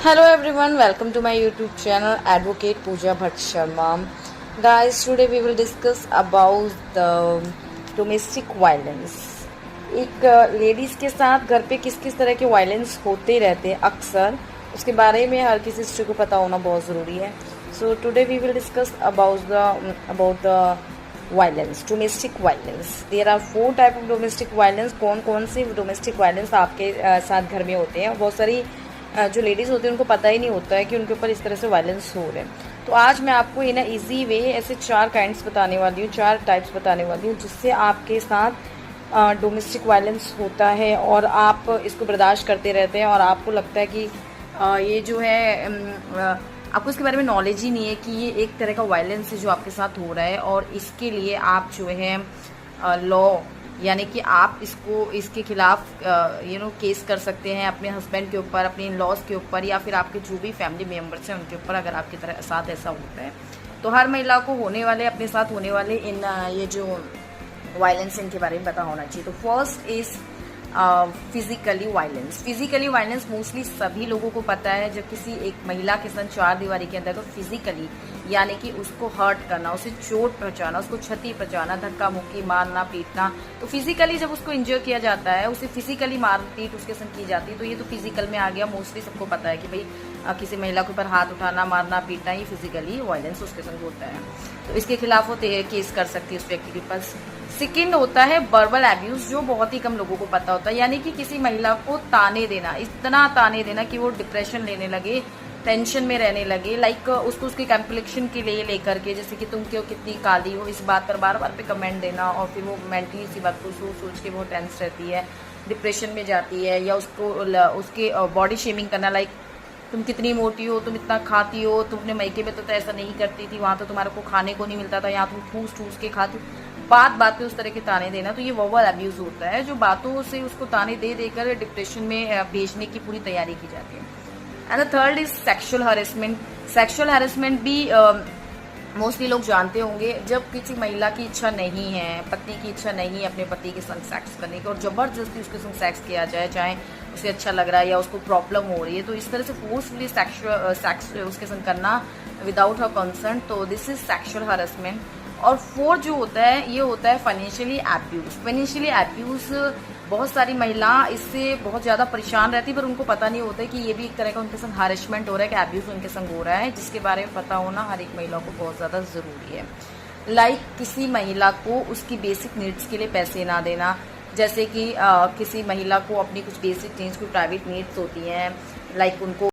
Hello everyone, welcome to my YouTube channel Advocate Pooja Bhatt Sharma. Guys, today we will discuss about the domestic violence. एक ladies के साथ घर पे किस किस तरह के वायलेंस होते रहते हैं अक्सर, उसके बारे में हर किसी सिस्टर को पता होना बहुत ज़रूरी है. So today we will discuss about the violence, domestic violence. There are 4 type of domestic violence. कौन कौन से डोमेस्टिक वायलेंस आपके साथ घर में होते हैं. बहुत सारी जो लेडीज़ होती हैं उनको पता ही नहीं होता है कि उनके ऊपर इस तरह से वायलेंस हो रहे हैं. तो आज मैं आपको इन इजी वे ऐसे 4 काइंड्स बताने वाली हूँ, 4 टाइप्स बताने वाली हूँ जिससे आपके साथ डोमेस्टिक वायलेंस होता है और आप इसको बर्दाश्त करते रहते हैं और आपको लगता है कि ये जो है आपको इसके बारे में नॉलेज ही नहीं है कि ये एक तरह का वायलेंस है जो आपके साथ हो रहा है. और इसके लिए आप जो है लॉ यानी कि आप इसके खिलाफ केस कर सकते हैं अपने हस्बैंड के ऊपर, अपने इन लॉज के ऊपर, या फिर आपके जो भी फैमिली मेम्बर्स हैं उनके ऊपर अगर आपके साथ ऐसा होता है. तो हर महिला को अपने साथ होने वाले इन ये जो वायलेंस इनके बारे में पता होना चाहिए. तो first is physically violence. Physically violence mostly सभी लोगों को पता है. जब किसी एक महिला के साथ 4 दीवारी के अंदर तो फिजिकली यानी कि उसको हर्ट करना, उसे चोट पहुंचाना, उसको क्षति पहुंचाना, धक्का मुक्की, मारना पीटना. तो फिजिकली जब उसको इंजर किया जाता है, उसे फिजिकली मार पीट उसके संग की जाती है, तो ये तो फिजिकल में आ गया. मोस्टली सबको पता है कि भाई किसी महिला के ऊपर हाथ उठाना, मारना पीटना, ये फिजिकली वायलेंस उसके संग होता है. तो इसके खिलाफ वो केस कर सकती है उस व्यक्ति के पास. सेकेंड होता है वर्बल एब्यूज, जो बहुत ही कम लोगों को पता होता है. यानी कि किसी महिला को ताने देना, इतना ताने देना कि वो डिप्रेशन लेने लगे, टेंशन में रहने लगे. लाइक उसको उसके कॉम्प्लेक्शन के लिए लेकर के, जैसे कि तुम क्यों कितनी काली हो, इस बात पर बार बार पे कमेंट देना. और फिर वो मेंटली इसी बात को सोच के बहुत टेंस रहती है, डिप्रेशन में जाती है. या उसके बॉडी शेमिंग करना, लाइक तुम कितनी मोटी हो, तुम इतना खाती हो, तुम अपने मायके में तो ऐसा नहीं करती थी, वहाँ तो तुम्हारे को खाने को नहीं मिलता था, यहाँ तुम ठूस ठूस के खाती. बात पे उस तरह के ताने देना, तो ये वर्बल अब्यूज होता है, जो बातों से उसको ताने दे देकर डिप्रेशन में भेजने की पूरी तैयारी की जाती है. And the third is sexual harassment. Sexual harassment भी मोस्टली लोग जानते होंगे. जब किसी महिला की इच्छा नहीं है, पति की इच्छा नहीं है अपने पति के संग सेक्स करने की, और जबरदस्ती उसके संग सेक्स किया जाए, चाहे उसे अच्छा लग रहा है या उसको प्रॉब्लम हो रही है, तो इस तरह से फोर्सफुली सेक्स उसके संग करना विदाउट हर कंसर्न, तो दिस इज सेक्सुअल हैरेसमेंट. और फोर्थ जो होता है, ये होता है फाइनेंशियली एब्यूज. फाइनेंशियली एब्यूज बहुत सारी महिला इससे बहुत ज़्यादा परेशान रहती है, पर उनको पता नहीं होता है कि ये भी एक तरह का उनके संग हैरेसमेंट हो रहा है, कि एब्यूज उनके संग हो रहा है, जिसके बारे में पता होना हर एक महिला को बहुत ज़्यादा ज़रूरी है. लाइक किसी महिला को उसकी बेसिक नीड्स के लिए पैसे ना देना. जैसे कि किसी महिला को अपनी कुछ बेसिक नीड्स, कोई प्राइवेट नीड्स होती हैं, लाइक उनको